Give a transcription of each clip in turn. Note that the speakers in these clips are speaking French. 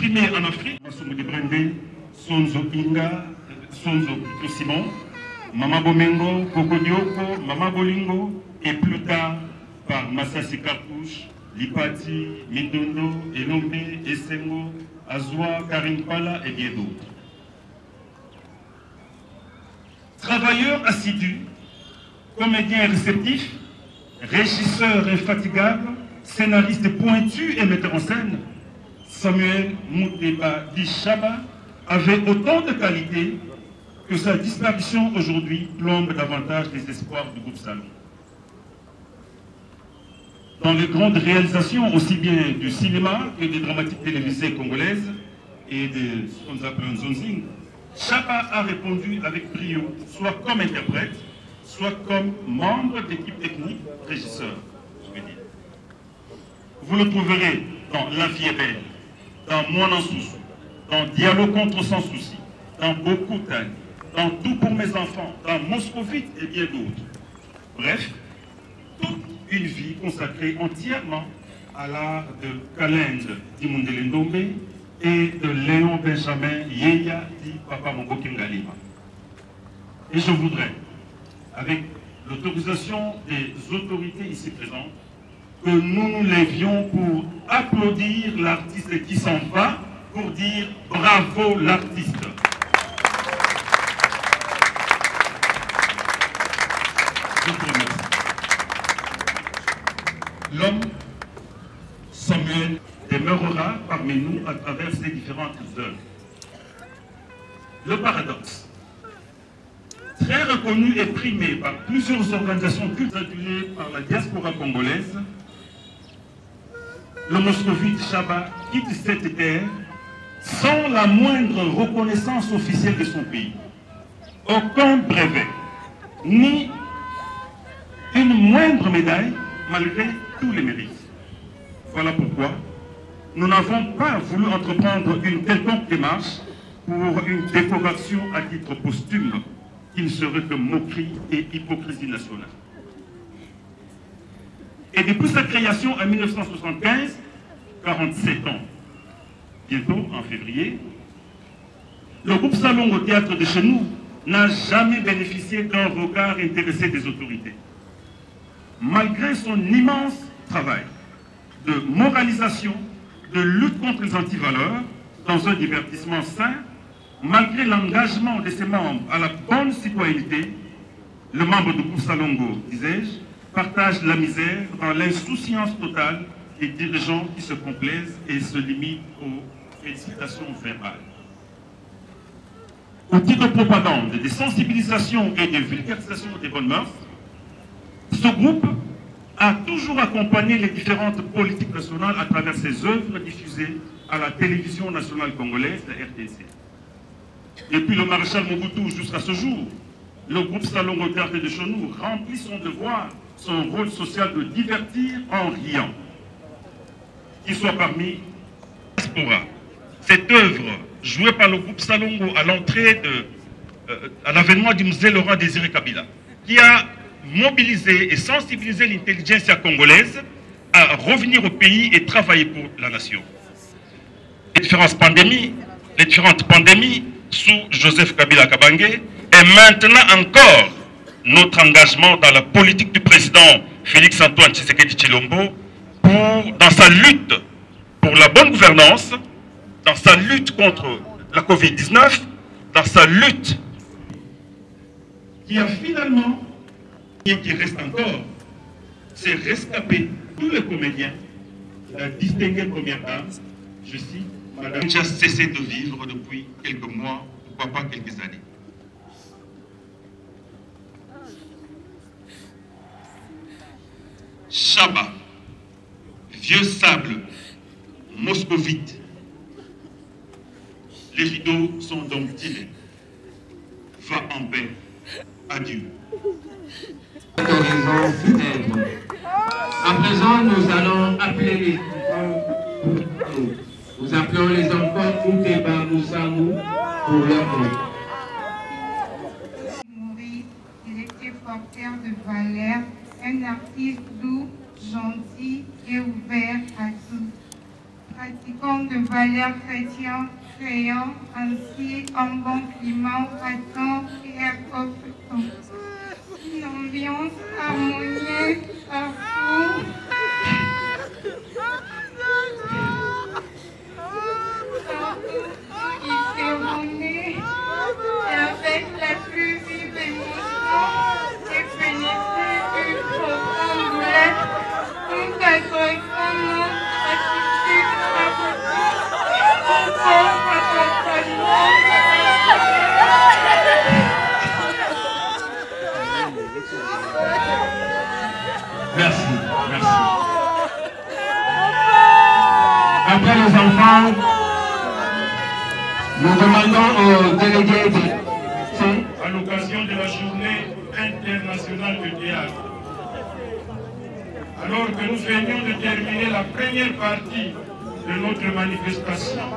primé en Afrique. Massoumou de Brendé, Sonzo Inga, Sonzo Simon, Mama Bomengo, Coco Dioko, Mama Bolingo, et plus tard par Massassi Cartouche, Lipati, Midondo, Elombe, Essengo, Azwa, Karim Pala et bien d'autres. Travailleur assidu, comédien réceptif, régisseur infatigable, scénariste pointu et metteur en scène, Samuel Moudeba Dishaba avait autant de qualités que sa disparition aujourd'hui plombe davantage les espoirs du groupe Salon. Dans les grandes réalisations aussi bien du cinéma que des dramatiques télévisées congolaises et de ce qu'on appelle un zonzing, Chaba a répondu avec brio, soit comme interprète, soit comme membre d'équipe technique, régisseur, je veux dire. Vous le trouverez dans La vie est belle, dans Moi en souci, dans Dialogue contre sans souci, dans Beaucoup Tani, dans Tout pour mes enfants, dans Moscovite et bien d'autres. Bref, toute une vie consacrée entièrement à l'art de Kalende Dimundele Ndombe et de Léon Benjamin Yeya dit Papa Moboki Ngalima. Et je voudrais, avec l'autorisation des autorités ici présentes, que nous nous levions pour applaudir l'artiste qui s'en va, pour dire bravo l'artiste. Je vous remercie. L'homme, Samuel, demeurera parmi nous à travers ses différentes œuvres. Le paradoxe, très reconnu et primé par plusieurs organisations culturelles par la diaspora congolaise, le moscovite Chaba quitte cette terre sans la moindre reconnaissance officielle de son pays. Aucun brevet, ni une moindre médaille, malgré tous les mérites. Voilà pourquoi nous n'avons pas voulu entreprendre une quelconque démarche pour une décoration à titre posthume qui ne serait que moquerie et hypocrisie nationale. Et depuis sa création en 1975, 47 ans, bientôt en février, le groupe Salon au théâtre de chez nous n'a jamais bénéficié d'un regard intéressé des autorités. Malgré son immense travail de moralisation, de lutte contre les antivaleurs, dans un divertissement sain, malgré l'engagement de ses membres à la bonne citoyenneté, le membre du groupe Salongo, disais-je, partage la misère dans l'insouciance totale des dirigeants qui se complaisent et se limitent aux félicitations verbales. Au titre de propagande, de sensibilisation et de vulgarisation des bonnes mœurs, ce groupe a toujours accompagné les différentes politiques nationales à travers ses œuvres diffusées à la télévision nationale congolaise, la RTC. Depuis le maréchal Mobutu jusqu'à ce jour, le groupe Salongo Théâtre de Chonou remplit son devoir, son rôle social de divertir en riant. Qu'il soit parmi diaspora. Cette œuvre, jouée par le groupe Salongo à l'entrée à l'avènement du musée Laurent Désiré Kabila, qui a mobilisé et sensibilisé l'intelligentsia congolaise à revenir au pays et travailler pour la nation. Les différentes pandémies sous Joseph Kabila Kabange et maintenant encore notre engagement dans la politique du président Félix-Antoine Tshisekedi Tshilombo dans sa lutte pour la bonne gouvernance, dans sa lutte contre la Covid-19, dans sa lutte qui a finalement et qui reste encore, c'est rescaper tous les comédiens, la distinguée première dame, je cite, Madame qui a cessé de vivre depuis quelques mois, pourquoi pas quelques années. Chaba, vieux sable, moscovite. Les rideaux sont donc tirés. Va en paix. Adieu. Horizon funèbre. À présent, nous allons appeler les enfants. Nous appelons les enfants Mouteba Moussamou pour leur nom. Maurice, il était porteur de valeur, un artiste doux, gentil et ouvert à tous. Pratiquant réflexion de Valère Chrétien, créant ainsi un bon climat attend et accompagnement. Une ambiance harmonieuse partout. Il s'est rené et avec la plus vive émotion et pénétré une profonde douleur, tout agressant notre attitude Merci, merci. Après les enfants, nous demandons aux délégués à l'occasion de la journée internationale du théâtre. Alors que nous venions de terminer la première partie de notre manifestation,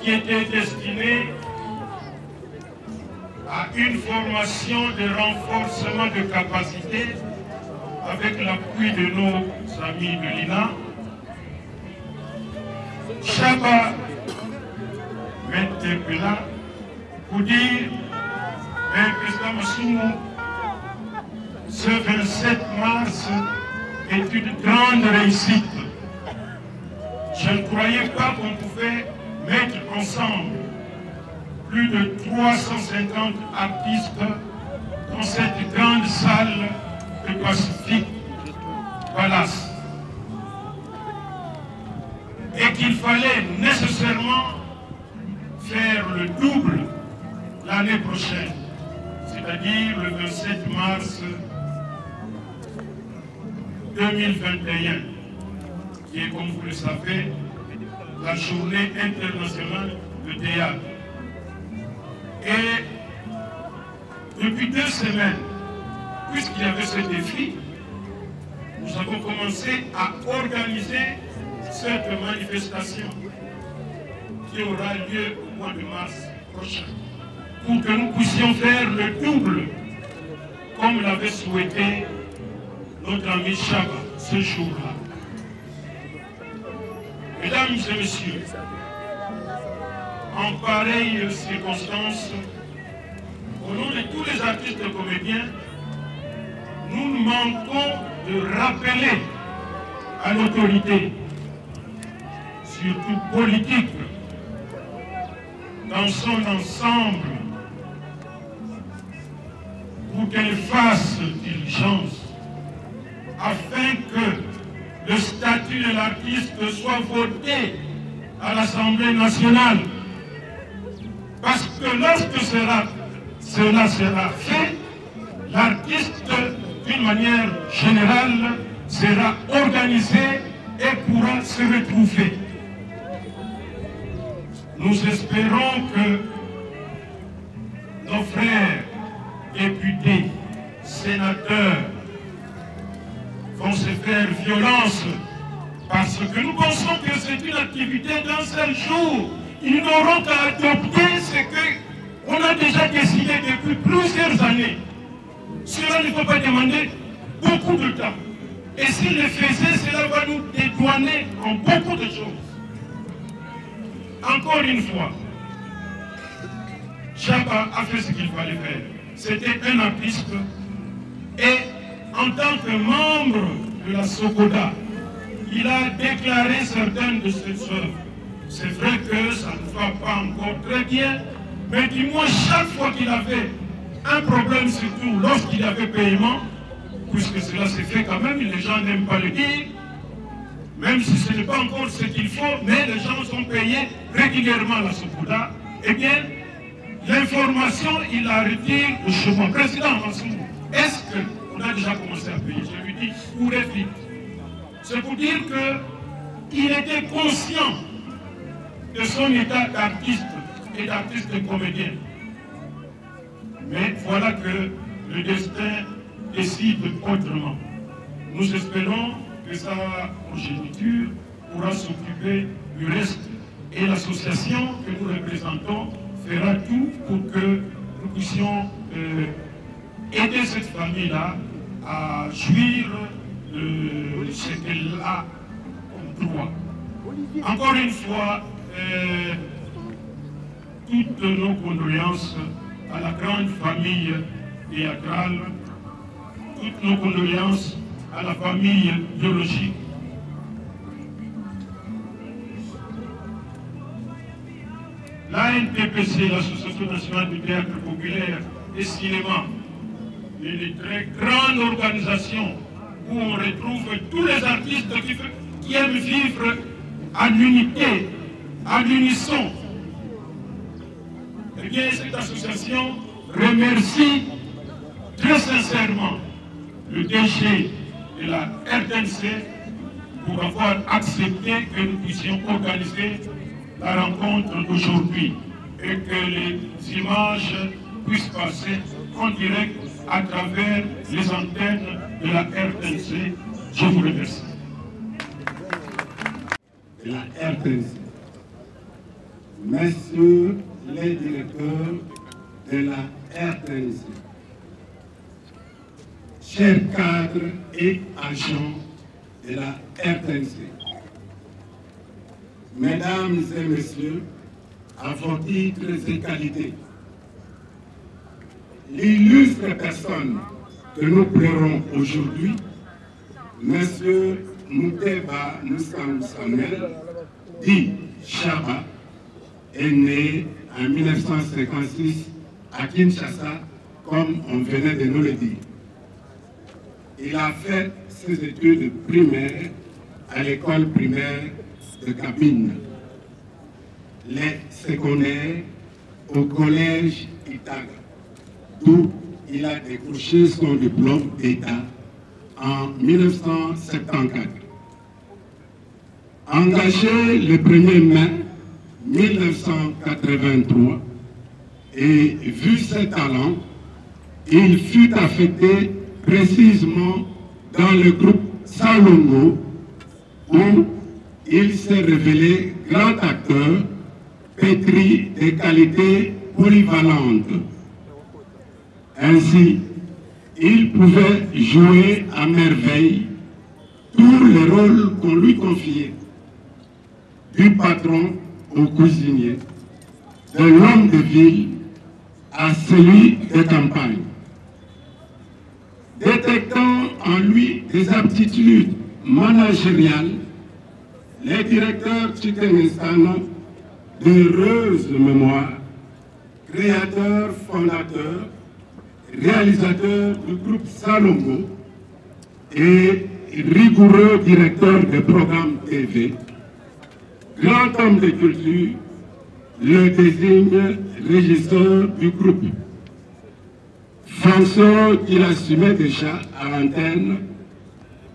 qui était destinée à une formation de renforcement de capacité avec l'appui de nos amis de l'INA, Chaba m'interpella pour dire, président Massoumou, ce 27 mars est une grande réussite. Je ne croyais pas qu'on pouvait mettre ensemble plus de 350 artistes dans cette grande salle de Pacific Palace. Et qu'il fallait nécessairement faire le double l'année prochaine, c'est-à-dire le 27 mars 2021, qui est, comme vous le savez, la journée internationale de théâtre. Et depuis 2 semaines, puisqu'il y avait ce défi, nous avons commencé à organiser cette manifestation qui aura lieu au mois de mars prochain, pour que nous puissions faire le double, comme l'avait souhaité notre ami Chaba ce jour-là. Mesdames et messieurs, en pareille circonstance, au nom de tous les artistes et comédiens, nous ne manquons de rappeler à l'autorité, surtout politique, dans son ensemble, pour qu'elle fasse diligence, afin que le statut de l'artiste soit voté à l'Assemblée nationale. Parce que lorsque cela sera fait, l'artiste, d'une manière générale, sera organisé et pourra se retrouver. Nous espérons que nos frères députés, sénateurs, vont se faire violence parce que nous pensons que c'est une activité d'un seul jour. Ils n'auront qu'à adopter ce qu'on a déjà décidé depuis plusieurs années. Cela ne peut pas demander beaucoup de temps. Et s'ils le faisaient, cela va nous dédouaner en beaucoup de choses. Encore une fois, Chaba a fait ce qu'il fallait faire. C'était un artiste et en tant que membre de la Sokoda, il a déclaré certaines de ses œuvres. C'est vrai que ça ne va pas encore très bien, mais du moins chaque fois qu'il avait un problème, surtout lorsqu'il y avait paiement, puisque cela s'est fait quand même, les gens n'aiment pas le dire, même si ce n'est pas encore ce qu'il faut, mais les gens sont payés régulièrement à la Sokoda, eh bien, l'information, il la retire de chez moi. Président Massoumou, est-ce qu'on a déjà commencé à payer? Je lui dis, courez vite. C'est pour dire qu'il était conscient de son état d'artiste et d'artiste comédien. Mais voilà que le destin décide autrement. Nous espérons que sa progéniture pourra s'occuper du reste et l'association que nous représentons fera tout pour que nous puissions aider cette famille-là à jouir de ce qu'elle a comme droit. Encore une fois, toutes nos condoléances à la grande famille théâtrale, toutes nos condoléances à la famille biologique. L'ANTPC, l'Association nationale du théâtre populaire et cinéma, est une très grande organisation où on retrouve tous les artistes qui aiment vivre en unité, en unisson. Eh bien, cette association remercie très sincèrement le DG de la RTNC pour avoir accepté que nous puissions organiser la rencontre d'aujourd'hui et que les images puissent passer en direct à travers les antennes de la RTNC. Je vous remercie. De la RTNC, messieurs les directeurs de la RTNC, chers cadres et agents de la RTNC, mesdames et messieurs, à vos titres et qualités, l'illustre personne que nous pleurons aujourd'hui, monsieur Mouteba Moussaou Samuel, dit Chaba, est né en 1956 à Kinshasa, comme on venait de nous le dire. Il a fait ses études primaires à l'école primaire de Cabine, les secondaires au collège Itaga, d'où il a décroché son diplôme d'État en 1974. Engagé le 1er mai 1983 et vu ses talents, il fut affecté précisément dans le groupe Salongo où il s'est révélé grand acteur pétri de qualités polyvalentes. Ainsi, il pouvait jouer à merveille tous les rôles qu'on lui confiait, du patron au cuisinier, de l'homme de ville à celui de campagne. Détectant en lui des aptitudes managériales, les directeurs Chikenestano, d'heureuse mémoire, créateurs, fondateurs, réalisateurs du groupe Salongo et rigoureux directeur de programmes TV, grand homme de culture, le désigne régisseur du groupe. Fonction qu'il assumait déjà à l'antenne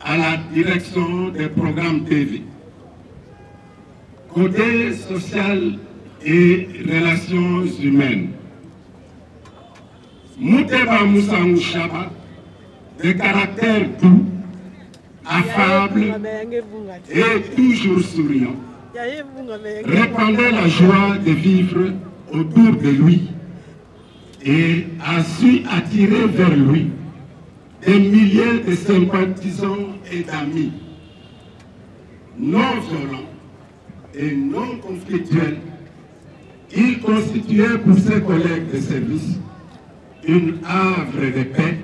à la direction des programmes TV. Côté social et relations humaines, Mouteba Moussaou Chaba, de caractère doux, affable et toujours souriant, répandait la joie de vivre autour de lui et a su attirer vers lui des milliers de sympathisants et d'amis, non violents et non conflictuels. Il constituait pour ses collègues de service une havre de paix,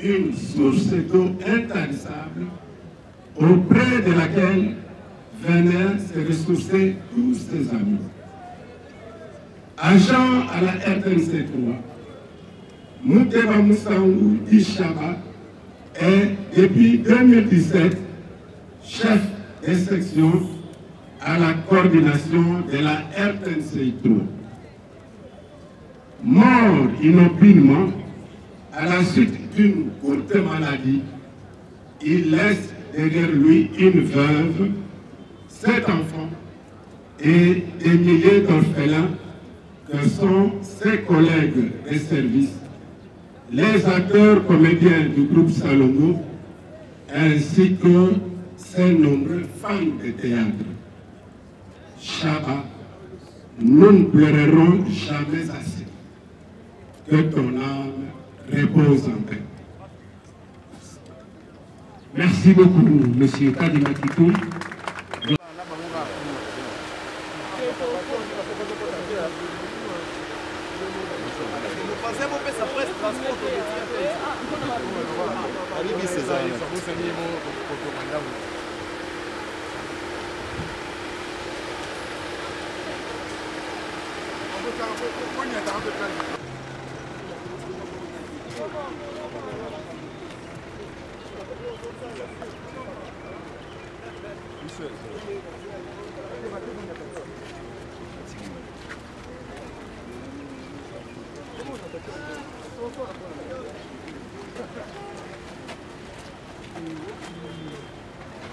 une source d'eau intarissable auprès de laquelle venaient se ressourcer tous ses amis. Agent à la RTNC 3, Mouteba Moussaou Chaba est depuis 2017 chef de section à la coordination de la RTNC 3. Mort inopinément à la suite d'une courte maladie, il laisse derrière lui une veuve, 7 enfants et des milliers d'orphelins que sont ses collègues de service, les acteurs comédiens du groupe Salongo, ainsi que ses nombreux fans de théâtre. Chaba, nous ne pleurerons jamais assez. Que ton âme repose en paix. Merci beaucoup, monsieur Kadimakito.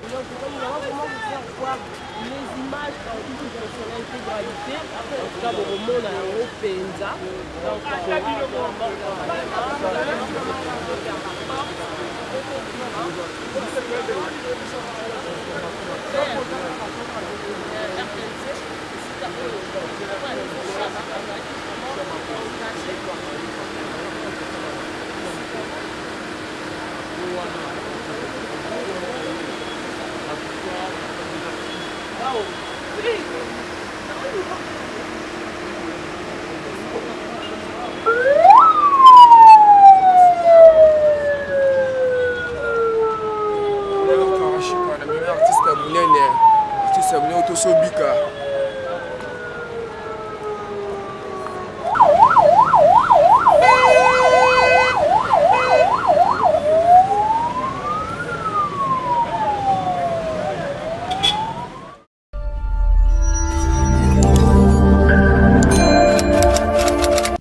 Donc, nous allons vraiment vous faire voir les images dans son intégralité. En tout cas, au moment où on a Penza. Donc, RTNC.